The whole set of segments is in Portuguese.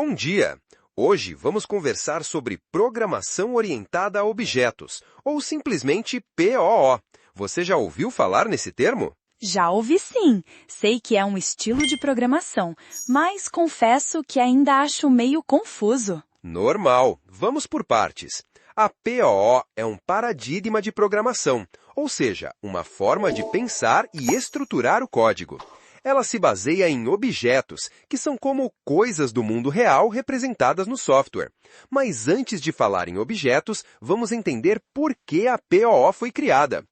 Bom dia! Hoje vamos conversar sobre programação orientada a objetos, ou simplesmente POO. Você já ouviu falar nesse termo? Já ouvi sim. Sei que é um estilo de programação, mas confesso que ainda acho meio confuso. Normal. Vamos por partes. A POO é um paradigma de programação, ou seja, uma forma de pensar e estruturar o código. Ela se baseia em objetos, que são como coisas do mundo real representadas no software. Mas antes de falar em objetos, vamos entender por que a POO foi criada.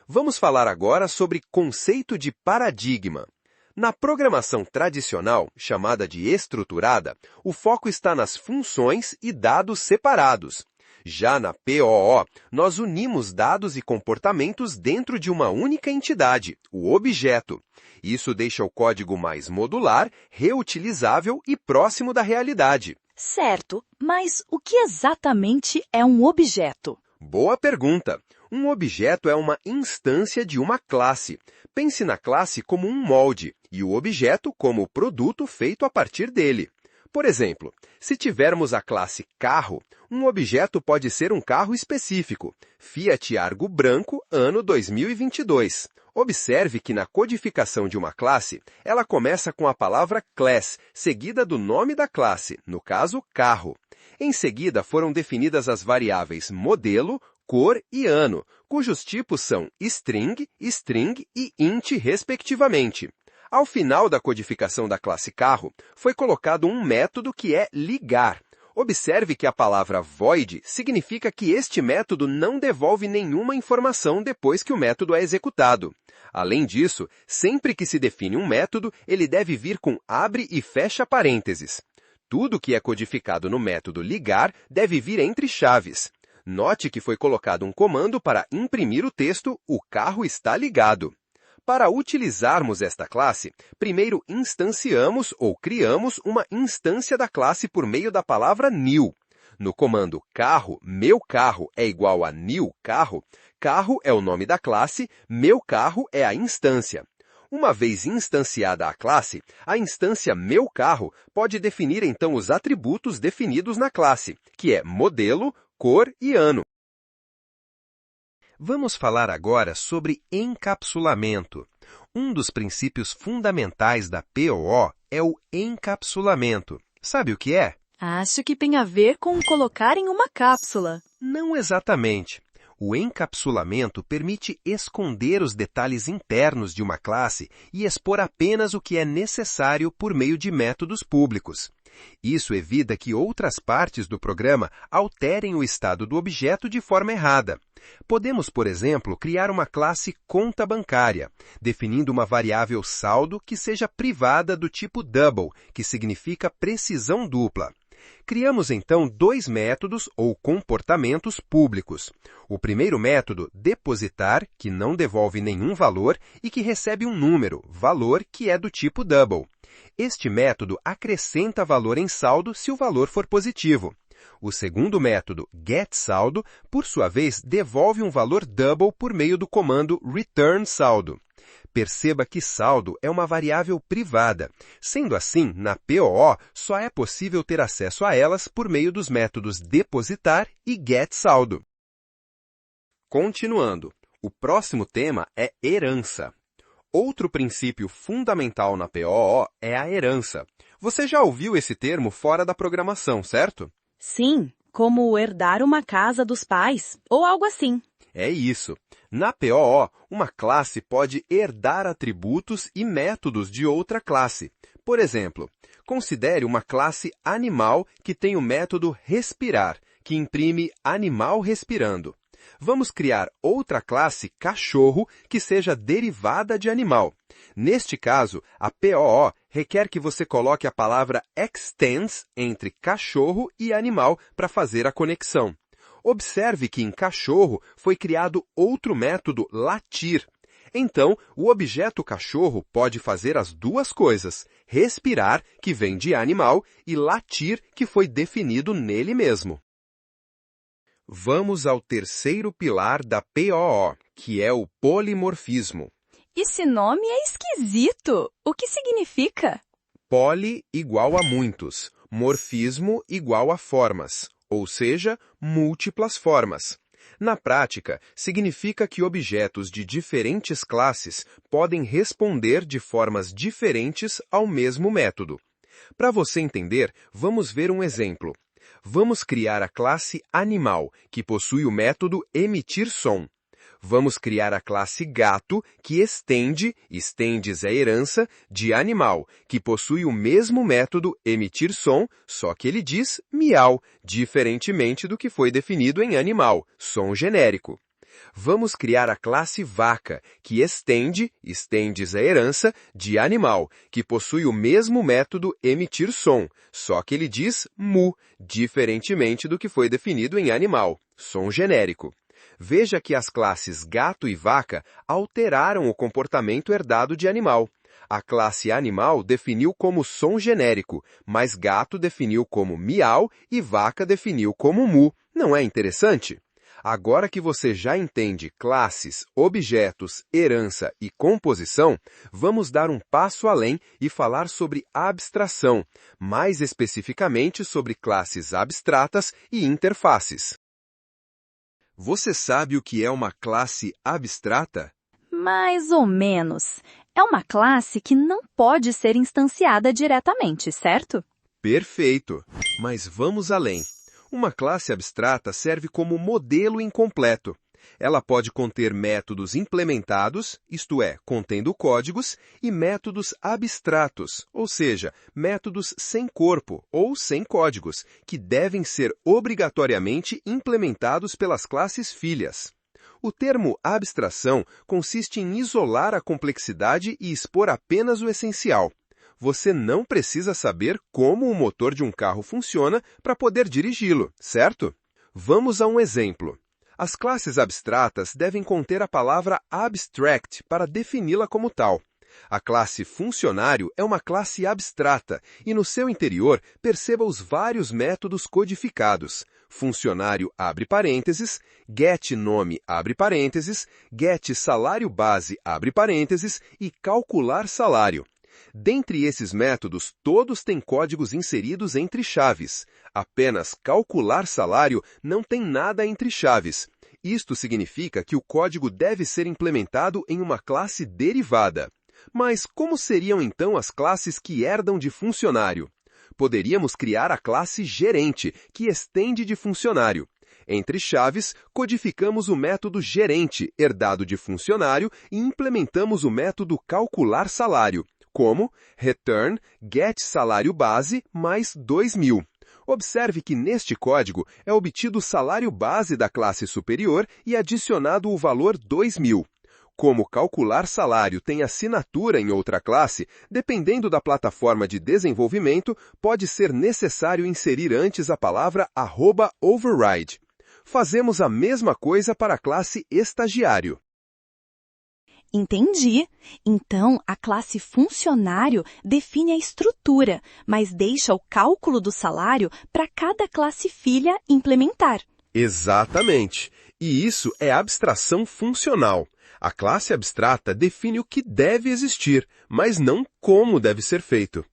Vamos falar agora sobre conceito de paradigma. Na programação tradicional, chamada de estruturada, o foco está nas funções e dados separados. Já na POO, nós unimos dados e comportamentos dentro de uma única entidade, o objeto. Isso deixa o código mais modular, reutilizável e próximo da realidade. Certo, mas o que exatamente é um objeto? Boa pergunta! Um objeto é uma instância de uma classe. Pense na classe como um molde e o objeto como o produto feito a partir dele. Por exemplo, se tivermos a classe carro, um objeto pode ser um carro específico, Fiat Argo branco, ano 2022. Observe que na codificação de uma classe, ela começa com a palavra class, seguida do nome da classe, no caso, carro. Em seguida, foram definidas as variáveis modelo, cor e ano, cujos tipos são string, string e int, respectivamente. Ao final da codificação da classe carro, foi colocado um método que é ligar. Observe que a palavra void significa que este método não devolve nenhuma informação depois que o método é executado. Além disso, sempre que se define um método, ele deve vir com abre e fecha parênteses. Tudo que é codificado no método ligar deve vir entre chaves. Note que foi colocado um comando para imprimir o texto "O carro está ligado". Para utilizarmos esta classe, primeiro instanciamos ou criamos uma instância da classe por meio da palavra new. No comando carro, meu carro é igual a new carro, carro é o nome da classe, meu carro é a instância. Uma vez instanciada a classe, a instância meu carro pode definir então os atributos definidos na classe, que é modelo, cor e ano. Vamos falar agora sobre encapsulamento. Um dos princípios fundamentais da POO é o encapsulamento. Sabe o que é? Acho que tem a ver com colocar em uma cápsula. Não exatamente. O encapsulamento permite esconder os detalhes internos de uma classe e expor apenas o que é necessário por meio de métodos públicos. Isso evita que outras partes do programa alterem o estado do objeto de forma errada. Podemos, por exemplo, criar uma classe conta bancária, definindo uma variável saldo que seja privada do tipo double, que significa precisão dupla. Criamos, então, dois métodos ou comportamentos públicos. O primeiro método, depositar, que não devolve nenhum valor e que recebe um número, valor, que é do tipo double. Este método acrescenta valor em saldo se o valor for positivo. O segundo método, getSaldo, por sua vez, devolve um valor double por meio do comando returnSaldo. Perceba que saldo é uma variável privada. Sendo assim, na POO, só é possível ter acesso a elas por meio dos métodos depositar e getSaldo. Continuando, o próximo tema é herança. Outro princípio fundamental na POO é a herança. Você já ouviu esse termo fora da programação, certo? Sim, como herdar uma casa dos pais, ou algo assim. É isso. Na POO, uma classe pode herdar atributos e métodos de outra classe. Por exemplo, considere uma classe animal que tem o método respirar, que imprime animal respirando. Vamos criar outra classe cachorro que seja derivada de animal. Neste caso, a POO requer que você coloque a palavra extends entre cachorro e animal para fazer a conexão. Observe que em cachorro foi criado outro método latir. Então, o objeto cachorro pode fazer as duas coisas, respirar, que vem de animal, e latir, que foi definido nele mesmo. Vamos ao terceiro pilar da POO, que é o polimorfismo. Esse nome é esquisito. O que significa? Poly igual a muitos. Morfismo igual a formas, ou seja, múltiplas formas. Na prática, significa que objetos de diferentes classes podem responder de formas diferentes ao mesmo método. Para você entender, vamos ver um exemplo. Vamos criar a classe animal, que possui o método emitir som. Vamos criar a classe gato, que estendes é herança, de animal, que possui o mesmo método emitir som, só que ele diz miau, diferentemente do que foi definido em animal, som genérico. Vamos criar a classe vaca, que estendes é herança, de animal, que possui o mesmo método emitir som, só que ele diz mu, diferentemente do que foi definido em animal, som genérico. Veja que as classes gato e vaca alteraram o comportamento herdado de animal. A classe animal definiu como som genérico, mas gato definiu como miau e vaca definiu como mu. Não é interessante? Agora que você já entende classes, objetos, herança e composição, vamos dar um passo além e falar sobre abstração, mais especificamente sobre classes abstratas e interfaces. Você sabe o que é uma classe abstrata? Mais ou menos. É uma classe que não pode ser instanciada diretamente, certo? Perfeito! Mas vamos além. Uma classe abstrata serve como modelo incompleto. Ela pode conter métodos implementados, isto é, contendo códigos, e métodos abstratos, ou seja, métodos sem corpo ou sem códigos, que devem ser obrigatoriamente implementados pelas classes filhas. O termo abstração consiste em isolar a complexidade e expor apenas o essencial. Você não precisa saber como o motor de um carro funciona para poder dirigi-lo, certo? Vamos a um exemplo. As classes abstratas devem conter a palavra abstract para defini-la como tal. A classe funcionário é uma classe abstrata e no seu interior perceba os vários métodos codificados. Funcionário abre parênteses, getNome abre parênteses, getSalário base abre parênteses e calcular salário. Dentre esses métodos, todos têm códigos inseridos entre chaves. Apenas calcular salário não tem nada entre chaves. Isto significa que o código deve ser implementado em uma classe derivada. Mas como seriam então as classes que herdam de funcionário? Poderíamos criar a classe gerente, que estende de funcionário. Entre chaves, codificamos o método gerente, herdado de funcionário, e implementamos o método calcular salário, como return getSalário base mais 2.000. Observe que neste código é obtido o salário base da classe superior e adicionado o valor 2.000. Como calcular salário tem assinatura em outra classe, dependendo da plataforma de desenvolvimento, pode ser necessário inserir antes a palavra @override. Fazemos a mesma coisa para a classe estagiário. Entendi. Então, a classe funcionário define a estrutura, mas deixa o cálculo do salário para cada classe filha implementar. Exatamente. E isso é abstração funcional. A classe abstrata define o que deve existir, mas não como deve ser feito.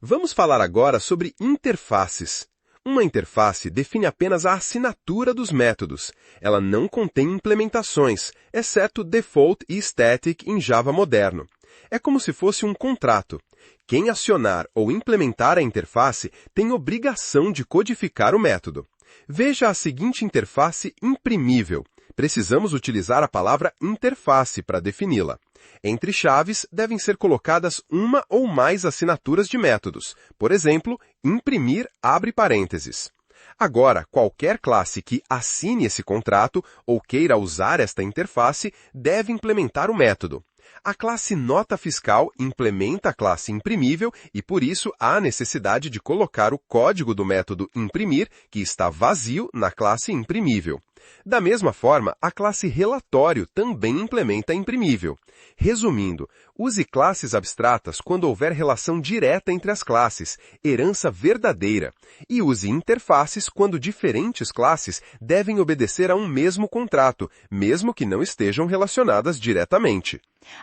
Vamos falar agora sobre interfaces. Uma interface define apenas a assinatura dos métodos. Ela não contém implementações, exceto default e static em Java moderno. É como se fosse um contrato. Quem acionar ou implementar a interface tem obrigação de codificar o método. Veja a seguinte interface imprimível. Precisamos utilizar a palavra interface para defini-la. Entre chaves, devem ser colocadas uma ou mais assinaturas de métodos. Por exemplo, imprimir abre parênteses. Agora, qualquer classe que assine esse contrato ou queira usar esta interface deve implementar o método. A classe nota fiscal implementa a classe imprimível e, por isso, há necessidade de colocar o código do método imprimir, que está vazio, na classe imprimível. Da mesma forma, a classe relatório também implementa imprimível. Resumindo, use classes abstratas quando houver relação direta entre as classes, herança verdadeira, e use interfaces quando diferentes classes devem obedecer a um mesmo contrato, mesmo que não estejam relacionadas diretamente.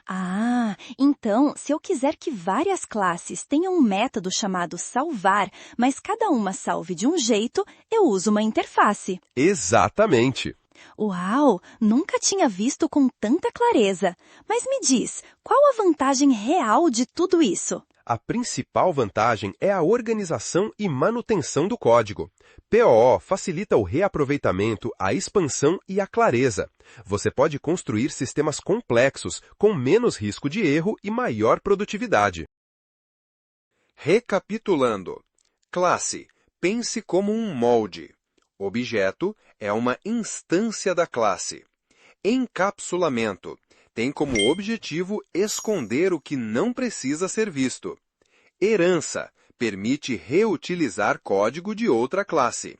Ah, então Então, se eu quiser que várias classes tenham um método chamado salvar, mas cada uma salve de um jeito, eu uso uma interface. Exatamente! Uau! Nunca tinha visto com tanta clareza. Mas me diz, qual a vantagem real de tudo isso? A principal vantagem é a organização e manutenção do código. POO facilita o reaproveitamento, a expansão e a clareza. Você pode construir sistemas complexos, com menos risco de erro e maior produtividade. Recapitulando. Classe. Pense como um molde. Objeto é uma instância da classe. Encapsulamento. Tem como objetivo esconder o que não precisa ser visto. Herança. Permite reutilizar código de outra classe.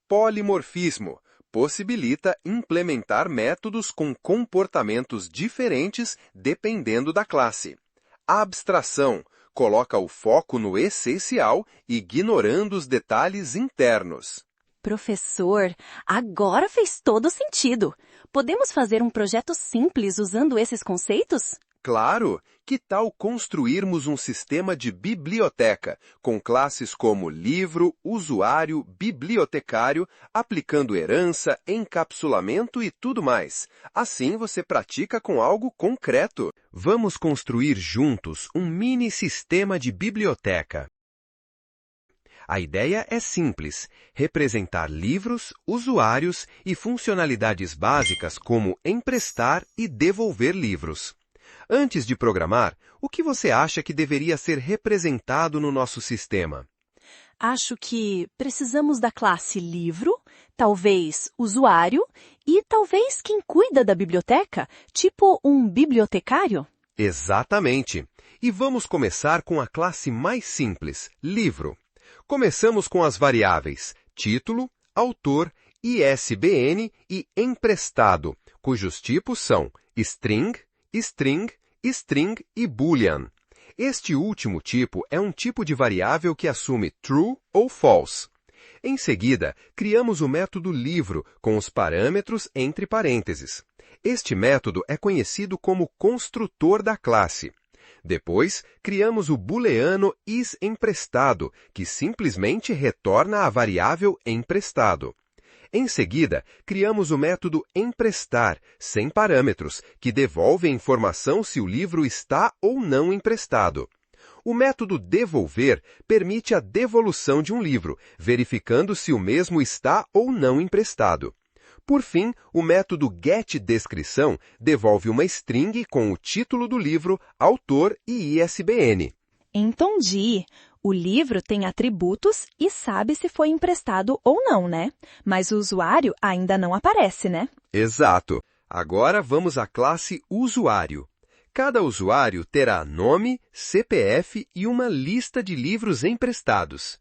Polimorfismo. Possibilita implementar métodos com comportamentos diferentes dependendo da classe. Abstração. Coloca o foco no essencial, ignorando os detalhes internos. Professor, agora fez todo sentido. Podemos fazer um projeto simples usando esses conceitos? Claro! Que tal construirmos um sistema de biblioteca, com classes como livro, usuário, bibliotecário, aplicando herança, encapsulamento e tudo mais. Assim você pratica com algo concreto. Vamos construir juntos um mini sistema de biblioteca. A ideia é simples: representar livros, usuários e funcionalidades básicas como emprestar e devolver livros. Antes de programar, o que você acha que deveria ser representado no nosso sistema? Acho que precisamos da classe livro, talvez usuário e talvez quem cuida da biblioteca, tipo um bibliotecário. Exatamente! E vamos começar com a classe mais simples, livro. Começamos com as variáveis título, autor, ISBN e emprestado, cujos tipos são string, string, string e boolean. Este último tipo é um tipo de variável que assume true ou false. Em seguida, criamos o método livro com os parâmetros entre parênteses. Este método é conhecido como construtor da classe. Depois, criamos o booleano isEmprestado, que simplesmente retorna a variável emprestado. Em seguida, criamos o método emprestar, sem parâmetros, que devolve a informação se o livro está ou não emprestado. O método devolver permite a devolução de um livro, verificando se o mesmo está ou não emprestado. Por fim, o método getDescrição devolve uma string com o título do livro, autor e ISBN. Entendi. O livro tem atributos e sabe se foi emprestado ou não, né? Mas o usuário ainda não aparece, né? Exato. Agora vamos à classe usuário. Cada usuário terá nome, CPF e uma lista de livros emprestados.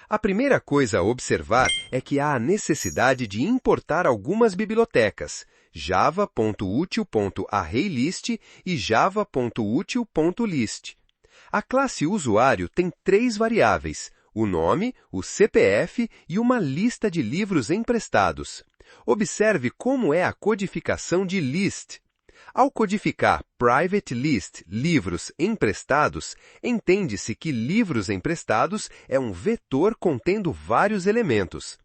A primeira coisa a observar é que há a necessidade de importar algumas bibliotecas, java.util.arraylist e java.util.list. A classe usuário tem 3 variáveis, o nome, o CPF e uma lista de livros emprestados. Observe como é a codificação de list. Ao codificar private list livros emprestados, entende-se que livros emprestados é um vetor contendo vários elementos.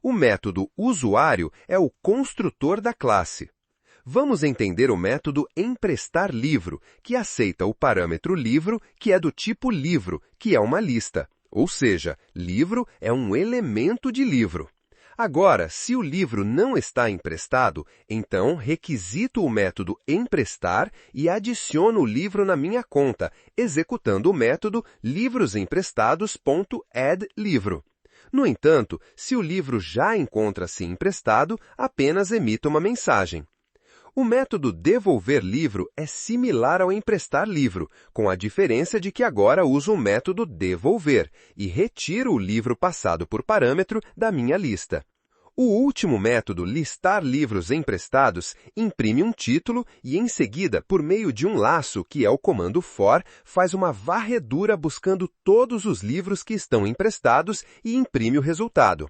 O método usuário é o construtor da classe. Vamos entender o método emprestar livro, que aceita o parâmetro livro, que é do tipo livro, que é uma lista. Ou seja, livro é um elemento de livro. Agora, se o livro não está emprestado, então requisito o método emprestar e adiciono o livro na minha conta, executando o método livrosemprestados.addLivro. No entanto, se o livro já encontra-se emprestado, apenas emito uma mensagem. O método devolver livro é similar ao emprestar livro, com a diferença de que agora uso o método devolver e retiro o livro passado por parâmetro da minha lista. O último método, listar livros emprestados, imprime um título e, em seguida, por meio de um laço, que é o comando for, faz uma varredura buscando todos os livros que estão emprestados e imprime o resultado.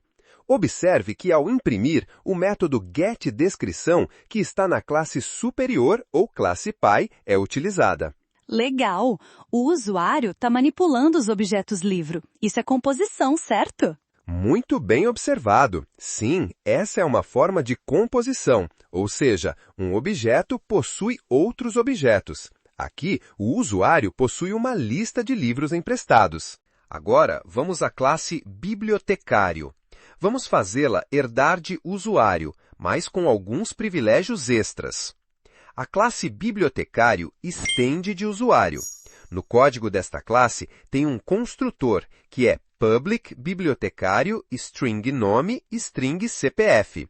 Observe que, ao imprimir, o método getDescrição, que está na classe superior ou classe pai, é utilizada. Legal! O usuário está manipulando os objetos livro. Isso é composição, certo? Muito bem observado. Sim, essa é uma forma de composição, ou seja, um objeto possui outros objetos. Aqui, o usuário possui uma lista de livros emprestados. Agora, vamos à classe bibliotecário. Vamos fazê-la herdar de usuário, mas com alguns privilégios extras. A classe bibliotecário estende de usuário. No código desta classe tem um construtor, que é public bibliotecário string nome string CPF.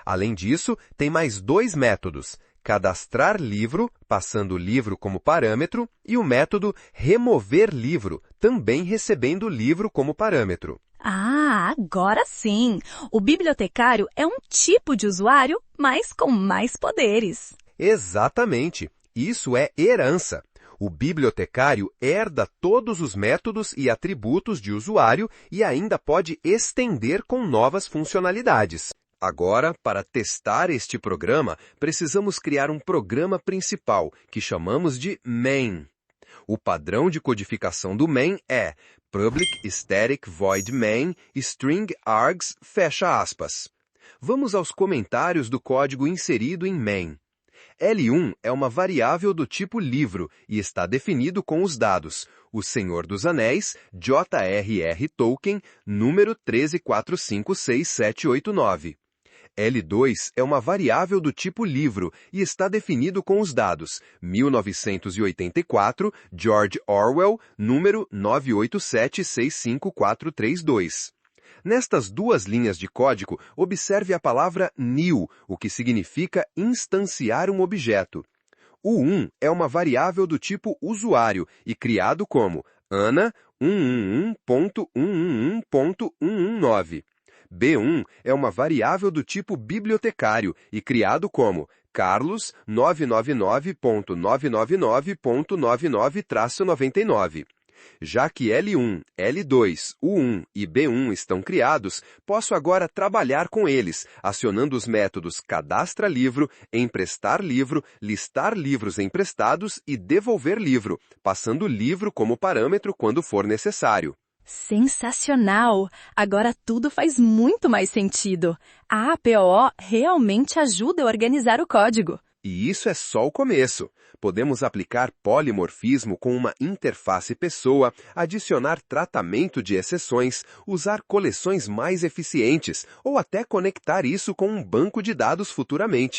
Além disso, tem mais dois métodos, cadastrar livro, passando o livro como parâmetro, e o método remover livro, também recebendo o livro como parâmetro. Ah, agora sim! O bibliotecário é um tipo de usuário, mas com mais poderes. Exatamente! Isso é herança. O bibliotecário herda todos os métodos e atributos de usuário e ainda pode estender com novas funcionalidades. Agora, para testar este programa, precisamos criar um programa principal, que chamamos de main. O padrão de codificação do main é public static void main string args fecha aspas. Vamos aos comentários do código inserido em main. L1 é uma variável do tipo livro e está definido com os dados O Senhor dos Anéis, J.R.R. Tolkien, número 13456789. L2 é uma variável do tipo livro e está definido com os dados 1984, George Orwell, número 9876542. Nestas duas linhas de código, observe a palavra new, o que significa instanciar um objeto. O 1 é uma variável do tipo usuário e criado como Ana 111.111.119. B1 é uma variável do tipo bibliotecário e criado como Carlos 999.999.99-99. Já que L1, L2, U1 e B1 estão criados, posso agora trabalhar com eles, acionando os métodos cadastra livro, emprestar livro, listar livros emprestados e devolver livro, passando livro como parâmetro quando for necessário. Sensacional! Agora tudo faz muito mais sentido. A APOO realmente ajuda a organizar o código. E isso é só o começo. Podemos aplicar polimorfismo com uma interface pessoa, adicionar tratamento de exceções, usar coleções mais eficientes ou até conectar isso com um banco de dados futuramente.